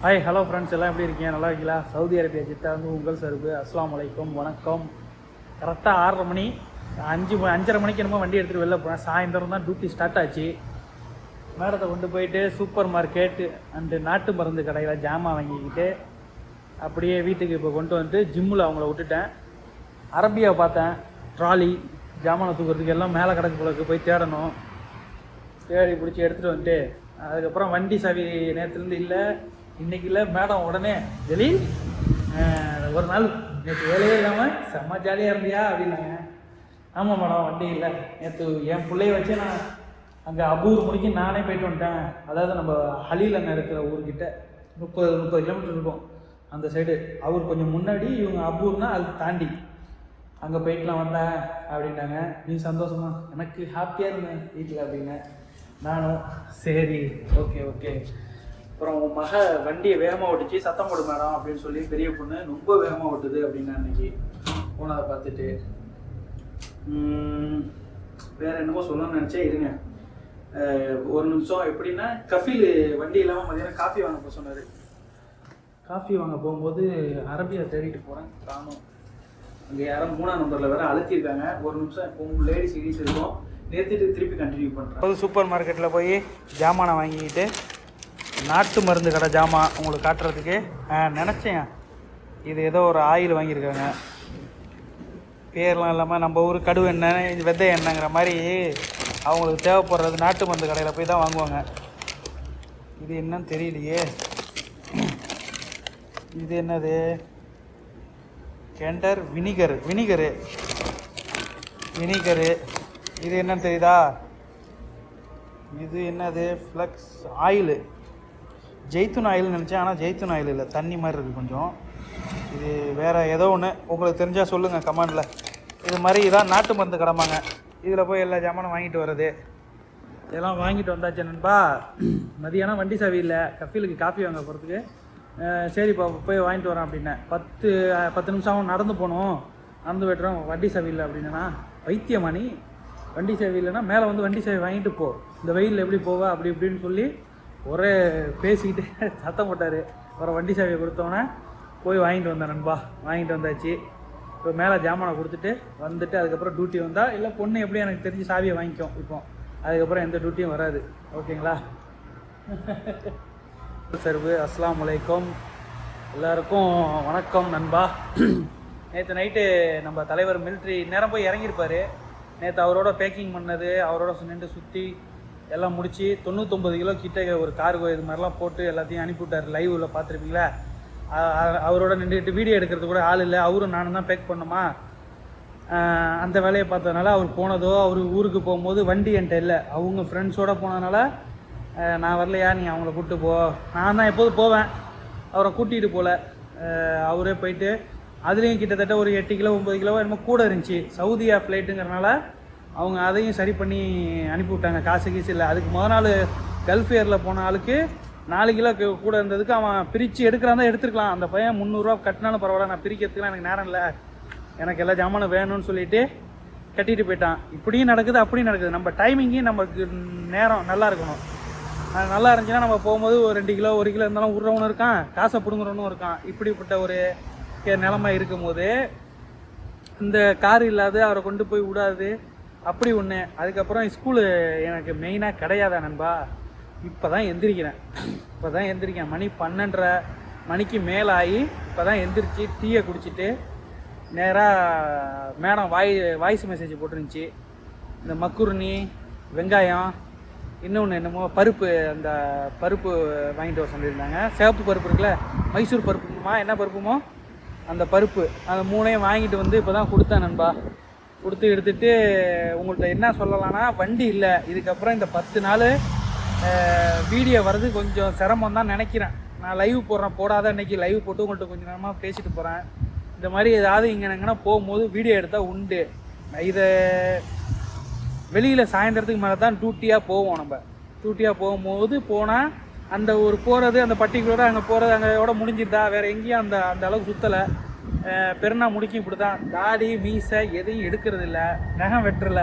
Hi hello friends, எல்லாம் எப்படி இருக்கீங்க? நல்லா இருக்கீங்களா? சவுதி அரேபியா ஜித்தா வந்து உங்கள் சருப்பு. அஸ்ஸலாமு அலைக்கும், வணக்கம். கரெக்டாக 6:30 மணி, 5:30 மணிக்கு என்னமோ வண்டி எடுத்துகிட்டு வெளில போனேன். சாயந்தரம் தான் டியூட்டி ஸ்டார்ட் ஆச்சு. மேடத்தை கொண்டு போயிட்டு சூப்பர் மார்க்கெட்டு அண்டு நாட்டு மருந்து கடையில் ஜாமான் வாங்கிக்கிட்டு அப்படியே வீட்டுக்கு இப்போ கொண்டு வந்துட்டு ஜிம்மில் அவங்கள விட்டுட்டேன். அரபியா பார்த்தேன், ட்ராலி ஜாமானை தூக்கிறதுக்கு எல்லாம் மேலே கிடக்கு போலக்கு போய் தேடணும். தேடி பிடிச்சி எடுத்துகிட்டு வந்துட்டு அதுக்கப்புறம் வண்டி சாவி நேரத்துலேருந்து இல்லை, இன்றைக்கி இல்லை. மேடம் உடனே ஜலீல் ஒரு நாள் நேற்று வேலையே இல்லாமல் செம்ம ஜாலியாக இருந்தியா அப்படின்னாங்க. ஆமாம் மேடம், வண்டி இல்லை. நேற்று என் பிள்ளைய வச்சு நான் அங்கே அபூர் முடிக்க நானே போயிட்டு வந்துட்டேன். அதாவது நம்ம ஹலீல் அண்ணன் இருக்கிற ஊர்கிட்ட 30 கிலோமீட்டர் இருக்கும் அந்த சைடு. அவர் கொஞ்சம் முன்னாடி, இவங்க அபூர்னா அது தாண்டி அங்கே போயிட்டுலாம் வந்தேன் அப்படின்னாங்க. நீ சந்தோஷமா? எனக்கு ஹாப்பியாக இருந்தேன் வீட்டில் அப்படின்னு. நானும் சரி ஓகே. அப்புறம் உன் மக வண்டியை வேகமாக ஓட்டிச்சு, சத்தம் போடு மேடம் அப்படின்னு சொல்லி பெரிய பொண்ணு ரொம்ப வேகமாக ஓட்டுது அப்படின்னு அன்னைக்கு போனதை பார்த்துட்டு வேறு என்னமோ சொல்லணும்னு நினச்சே. இருங்க ஒரு நிமிஷம். எப்படின்னா, கஃபீல் வண்டி இல்லாமல் மதியானம் காஃபி வாங்க போக சொன்னார். காஃபி வாங்க போகும்போது அரபியா தேடிட்டு போகிறேன், காணும். அங்கே யாரும் 3ஆம் நம்பரில் வேறு அழுத்திருக்காங்க. ஒரு நிமிஷம், இப்போ லேடிஸ் சீரீஸ் இருக்கும், நிறுத்திட்டு திருப்பி கண்டினியூ பண்ணுறேன். சூப்பர் மார்க்கெட்டில் போய் ஜாமானை வாங்கிக்கிட்டு நாட்டு மருந்து கடை ஜாமான் உங்களுக்கு காட்டுறதுக்கு நினச்சேன். இது ஏதோ ஒரு ஆயில் வாங்கியிருக்காங்க, பேர்லாம் இல்லாமல் நம்ம ஊர் கடுவு எண்ணெய், இது விதை எண்ணெய்ங்கிற மாதிரி அவங்களுக்கு தேவைப்படுறது நாட்டு மருந்து கடையில் போய் தான் வாங்குவாங்க. இது என்னன்னு தெரியலையே. இது என்னது? கெண்டர் வினிகரு. இது என்னன்னு தெரியுதா? இது என்னது? ஃப்ளக்ஸ் ஆயிலு, ஜெய்த்தூன் ஆயில்னு நினச்சேன். ஆனால் ஜெய்த்தூன் ஆயில் இல்லை, தண்ணி மாதிரி இருக்குது கொஞ்சம். இது வேறு ஏதோ ஒன்று, உங்களுக்கு தெரிஞ்சால் சொல்லுங்கள் கமெண்டில். இது மாதிரி இதான் நாட்டு மருந்து கடமாங்க. இதில் போய் எல்லா ஜாமானும் வாங்கிட்டு வர்றது. இதெல்லாம் வாங்கிட்டு வந்தாச்சு நண்பா. மதியானம் வண்டி சாவி இல்லை, கஃபீலுக்கு காஃபி வாங்க போகிறதுக்கு. சரிப்பா போய் வாங்கிட்டு வரேன் அப்படின்னேன். 10 நிமிஷம் நடந்து போகணும், நடந்து போய்ட்டுறோம். வண்டி சாவி இல்லை அப்படின்னா, வைத்தியமானி வண்டி சாவி இல்லைன்னா மேலே வந்து வண்டி சாவி வாங்கிட்டு போ, இந்த வெயிலில் எப்படி போவா அப்படி இப்படின்னு சொல்லி ஒரே பேசிக்கிட்டு சத்தம் போட்டார். அப்புறம் வண்டி சாவியை கொடுத்தோன்னே போய் வாங்கிட்டு வந்தேன் நண்பா. வாங்கிட்டு வந்தாச்சு. இப்போ மேலே ஜாமானை கொடுத்துட்டு வந்துட்டு அதுக்கப்புறம் டியூட்டி வந்தால், இல்லை பொண்ணு எப்படி எனக்கு தெரிஞ்சு சாவியை வாங்கிக்கும். இப்போ அதுக்கப்புறம் எந்த டியூட்டியும் வராது. ஓகேங்களா? சர்வு. அஸ்ஸலாமு அலைக்கும், எல்லாருக்கும் வணக்கம் நண்பா. நேற்று நைட்டு நம்ம தலைவர் மிலிட்ரி நேரம் போய் இறங்கியிருப்பார். நேற்று அவரோட பேக்கிங் பண்ணது, அவரோட நின்று சுற்றி எல்லாம் முடித்து 99 கிலோ கிட்ட ஒரு கார்கோ இது மாதிரிலாம் போட்டு எல்லாத்தையும் அனுப்பிவிட்டார். லைவில் பார்த்துருப்பீங்களா? அவரோட நின்றுட்டு வீடியோ எடுக்கிறது கூட ஆள் இல்லை, அவரும் நானும் தான் பேக் பண்ணோமா. அந்த வேலையை பார்த்ததுனால அவர் போனதோ, அவர் ஊருக்கு போகும்போது வண்டி என்கிட்ட இல்லை, அவங்க ஃப்ரெண்ட்ஸோடு போனதுனால நான் வரலையா, நீ அவங்கள கூப்பிட்டு போ. நான் தான் எப்போதும் போவேன், அவரை கூட்டிகிட்டு போகல. அவரே போயிட்டு அதுலேயும் கிட்டத்தட்ட ஒரு 8 கிலோ 9 கிலோ என்னமோ கூட இருந்துச்சு. சவுதியா ஃப்ளைட்டுங்கிறனால அவங்க அதையும் சரி பண்ணி அனுப்பிவிட்டாங்க. காசு இல்லை. அதுக்கு முதல் நாள் கல்ஃப் ஏரில் போன ஆளுக்கு 4 கிலோ கூட இருந்ததுக்கு அவன் பிரித்து எடுக்கிறான் தான் எடுத்துருக்கலாம். அந்த பையன் 300 கட்டினாலும் பரவாயில்ல, நான் பிரிக்கிறதுக்குலாம் எனக்கு நேரம் இல்லை, எனக்கு எல்லா ஜாமானும் வேணும்னு சொல்லிவிட்டு கட்டிட்டு போயிட்டான். இப்படியும் நடக்குது, அப்படியும் நடக்குது. நம்ம டைமிங்கையும் நமக்கு நேரம் நல்லா இருக்கணும். நல்லா இருந்துச்சுன்னா நம்ம போகும்போது ஒரு 2 கிலோ 1 கிலோ இருந்தாலும் விட்றவனும் இருக்கான், காசை பிடுங்குறவனும் இருக்கான். இப்படிப்பட்ட ஒரு நிலைமை இருக்கும்போது இந்த கார் இல்லாது அவரை கொண்டு போய் விடாது அப்படி ஒன்று. அதுக்கப்புறம் ஸ்கூலு எனக்கு மெயினாக கிடையாதா நண்பா. இப்போ தான் எந்திரிக்கிறேன். மணி 12:30 மணிக்கு மேலாகி இப்போ தான் எந்திரிச்சு டீயை குடிச்சிட்டு நேராக மேடம் வாய்ஸ் மெசேஜ் போட்டுருந்துச்சு. இந்த மக்குருணி, வெங்காயம், இன்னொன்று என்னமோ பருப்பு, அந்த பருப்பு வாங்கிட்டு வர சொல்லியிருந்தாங்க. சிவப்பு பருப்பு இருக்குல்ல, மைசூர் பருப்புமா என்ன பருப்புமோ அந்த பருப்பு, அந்த 3ஐயும் வாங்கிட்டு வந்து இப்போ தான் கொடுத்தேன் நண்பா. கொடுத்து எடுத்துகிட்டு உங்கள்கிட்ட என்ன சொல்லலாம்னா, வண்டி இல்லை. இதுக்கப்புறம் இந்த 10 நாள் வீடியோ வர்றது கொஞ்சம் சிரமம் தான் நினைக்கிறேன். நான் லைவ் போடுறேன், போடாத இன்றைக்கி லைவ் போட்டு உங்கள்கிட்ட கொஞ்சம் நேரமாக பேசிட்டு போகிறேன். இந்த மாதிரி ஏதாவது எங்கன்னா போகும்போது வீடியோ எடுத்தால் உண்டு. இதை வெளியில் சாயந்தரத்துக்கு மேலே தான் டியூட்டியாக போவோம். நம்ம டியூட்டியாக போகும்போது போனால் அந்த ஒரு போகிறது, அந்த பர்டிகுலராக அங்கே போகிறது அங்கேயோட முடிஞ்சிருந்தா வேறு எங்கேயும் அந்த அளவுக்கு சுற்றலை. பெருநா முடிக்கும் இப்படி தான், தாடி மீசை எதையும் எடுக்கிறது இல்லை, நகம் வெட்டுறல,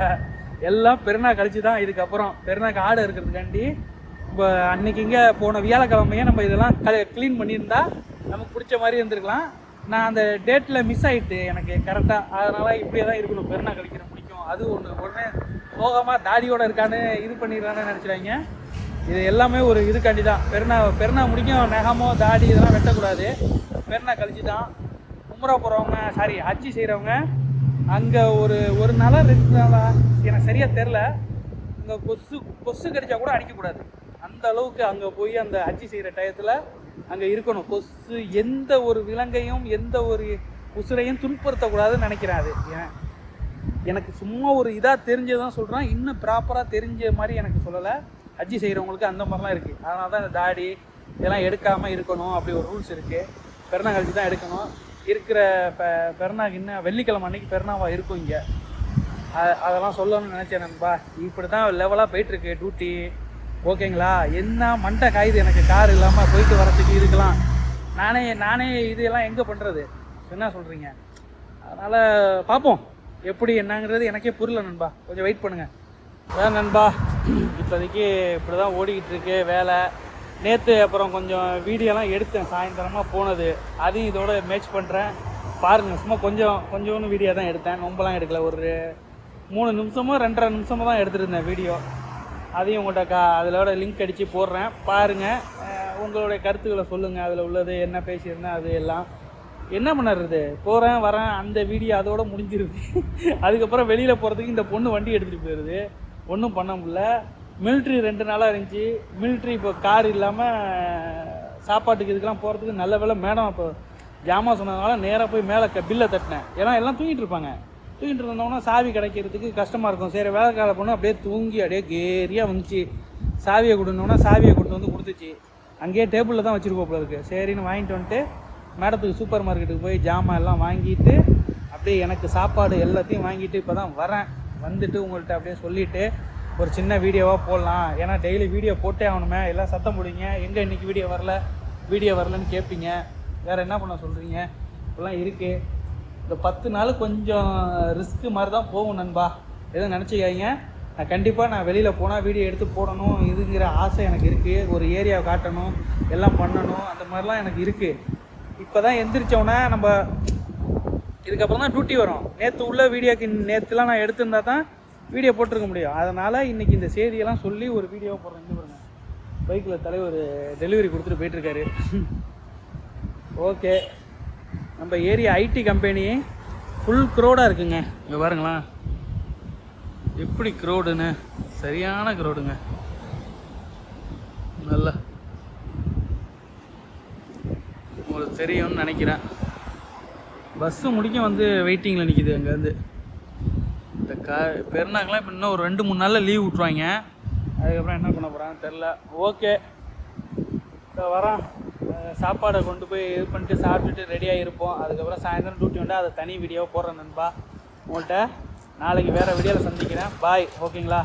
எல்லாம் பெருநா கழிச்சு தான். இதுக்கப்புறம் பெருநாக்கு ஆடு இருக்கிறதுக்காண்டி இப்போ அன்றைக்கி இங்கே போன வியாழக்கிழமையே நம்ம இதெல்லாம் க்ளீன் பண்ணியிருந்தா நமக்கு பிடிச்ச மாதிரி இருந்திருக்கலாம். நான் அந்த டேட்டில் மிஸ் ஆகிட்டு எனக்கு கரெக்டாக, அதனால் இப்படியே தான் இருக்கணும். பெருநாள் கழிக்கிற பிடிக்கும். அது ஒன்று உடனே சோகமாக தாடியோடு இருக்கான்னு இது பண்ணிடுறான்னு நினச்சிடாங்க. இது எல்லாமே ஒரு இதுக்காண்டி தான். பெருநாள் முடிக்கும் நெகமோ தாடி இதெல்லாம் வெட்டக்கூடாது. பெருநாள் கழிச்சு தான் உம்ரா போகிறவங்க, சாரி ஹஜ்ஜி செய்கிறவங்க, அங்கே ஒரு நாளாக 2 நாளா எனக்கு சரியாக தெரில, இங்கே கொசு கடிச்சா கூட அடிக்கக்கூடாது. அந்த அளவுக்கு அங்கே போய் அந்த ஹஜ்ஜி செய்கிற டயத்தில் அங்கே இருக்கணும். கொசு எந்த ஒரு விலங்கையும் எந்த ஒரு உசுரையும் துன்புறுத்தக்கூடாதுன்னு நினைக்கிறேன். அது எனக்கு சும்மா ஒரு இதாக தெரிஞ்சதான் சொல்கிறேன். இன்னும் ப்ராப்பராக தெரிஞ்ச மாதிரி எனக்கு சொல்லலை. ஹஜ்ஜி செய்கிறவங்களுக்கு அந்த மாதிரிலாம் இருக்குது. அதனால தான் இந்த தாடி இதெல்லாம் எடுக்காமல் இருக்கணும், அப்படி ஒரு ரூல்ஸ் இருக்குது. பெருநாள் கழிச்சு தான் எடுக்கணும். இருக்கிற பெருநாள் இன்னும் வெள்ளிக்கிழமை அன்றைக்கி பெருநாளாக இருக்கும் இங்கே. அதெல்லாம் சொல்லணும்னு நினச்சேன் நண்பா. இப்படி தான் லெவலாக போயிட்டுருக்கு டியூட்டி. ஓகேங்களா? என்ன மண்டை காயுது எனக்கு, கார் இல்லாமல் போயிட்டு வரத்துக்கு. இதுக்கெல்லாம் நானே இதெல்லாம் எங்கே பண்ணுறது, என்ன சொல்கிறீங்க? அதனால் பார்ப்போம் எப்படி என்னங்கிறது. எனக்கே புரியல நண்பா, கொஞ்சம் வெயிட் பண்ணுங்கள். அதான் நண்பா, இப்போதைக்கு இப்படி தான் ஓடிக்கிட்டு இருக்கு வேலை. நேற்று அப்புறம் கொஞ்சம் வீடியோலாம் எடுத்தேன் சாயந்தரமாக போனது, அதையும் இதோட மேட்ச் பண்ணுறேன் பாருங்கள். சும்மா கொஞ்சோன்னு வீடியோ தான் எடுத்தேன், ரொம்பலாம் எடுக்கல. ஒரு 3 நிமிஷமோ 2.5 நிமிஷமோ தான் எடுத்துருந்தேன் வீடியோ. அதையும் உங்கள்கிட்ட அதிலோட லிங்க் அடித்து போடுறேன், பாருங்கள். உங்களுடைய கருத்துக்களை சொல்லுங்கள். அதில் உள்ளது என்ன பேசியிருந்தேன் அது எல்லாம். என்ன பண்ணுறது, போகிறேன் வரேன், அந்த வீடியோ அதோட முடிஞ்சிருது. அதுக்கப்புறம் வெளியில் போகிறதுக்கு இந்த பொண்ணு வண்டி எடுத்துகிட்டு போயிடுது, ஒன்றும் பண்ண முடியல. மிலிட்ரி 2 நாளாக இருந்துச்சு. மிலிட்ரி இப்போ கார் இல்லாமல் சாப்பாட்டுக்கு இதுக்கெல்லாம் போகிறதுக்கு நல்ல வேலை மேடம் இப்போ ஜாமான் சொன்னதுனால நேராக போய் மேலே பில்லை தட்டினேன். ஏன்னா எல்லாம் தூங்கிட்டு இருப்பாங்க. தூங்கிட்டு இருந்தோம்னா சாவி கிடைக்கிறதுக்கு கஷ்டமாக இருக்கும். சரி வேலைக்கார பொண்ணு அப்படியே தூங்கி அப்படியே கேரியாக வந்துச்சு. சாவியை கொடுனோன்னா சாவியை கொண்டு வந்து கொடுத்துச்சு. அங்கேயே டேபிளில் தான் வச்சுருப்போம் போல இருக்குது. சரின்னு வாங்கிட்டு வந்துட்டு மேடத்துக்கு சூப்பர் மார்க்கெட்டுக்கு போய் ஜாமான் எல்லாம் வாங்கிட்டு அப்படியே எனக்கு சாப்பாடு எல்லாத்தையும் வாங்கிட்டு இப்போ தான் வரேன். வந்துட்டு உங்கள்கிட்ட அப்படியே சொல்லிவிட்டு ஒரு சின்ன வீடியோவாக போடலாம். ஏன்னா டெய்லி வீடியோ போட்டே ஆகணுமே. எல்லாம் சத்தம் போடுவீங்க, எங்கே இன்றைக்கி வீடியோ வரலன்னு கேட்பீங்க. வேறு என்ன பண்ண சொல்கிறீங்க? இப்போலாம் இருக்குது. இந்த 10 நாள் கொஞ்சம் ரிஸ்க்கு மாதிரி தான் போகும் நண்பா, எதுவும் நினச்சிக்காதீங்க. நான் வெளியில் போனால் வீடியோ எடுத்து போடணும் இதுங்கிற ஆசை எனக்கு இருக்குது. ஒரு ஏரியாவை காட்டணும், எல்லாம் பண்ணணும், அந்த மாதிரிலாம் எனக்கு இருக்குது. இப்போ தான் எந்திரிச்சோன்னே நம்ம இதுக்கப்புறம் தான் டியூட்டி வரும். நேற்று உள்ள வீடியோக்கு நேற்றுலாம் நான் எடுத்திருந்தா தான் வீடியோ போட்டிருக்க முடியும். அதனால் இன்றைக்கி இந்த செய்தியெல்லாம் சொல்லி ஒரு வீடியோவை போடுறேன். இங்கே பாருங்க, பைக்கில் தலைவர் டெலிவரி கொடுத்துட்டு போயிட்டுருக்காரு. ஓகே, நம்ம ஏரியா ஐடி கம்பெனி ஃபுல் க்ரௌடாக இருக்குங்க. இங்கே பாருங்களா எப்படி க்ரௌடுன்னு, சரியான க்ரௌடுங்க. நல்லா உங்களுக்கு தெரியும்னு நினைக்கிறேன். பஸ்ஸு முடிக்க வந்து வெயிட்டிங்கில் நிற்கிது அங்கேருந்து. இந்த பெருநாங்களாம் இப்போ இன்னும் ஒரு 2-3 நாளில் லீவ் விட்ருவாங்க. அதுக்கப்புறம் என்ன பண்ண போகிறான்னு தெரில. ஓகே, இப்போ வரோம். சாப்பாடை கொண்டு போய் இது பண்ணிட்டு சாப்பிட்டுட்டு ரெடியாக இருப்போம். அதுக்கப்புறம் சாயந்தரம் டியூட்டி வந்து அதை தனி வீடியோவை போடுறேன் நண்பா. உங்கள்கிட்ட நாளைக்கு வேறு வீடியோவில் சந்திக்கிறேன். பாய். ஓகேங்களா?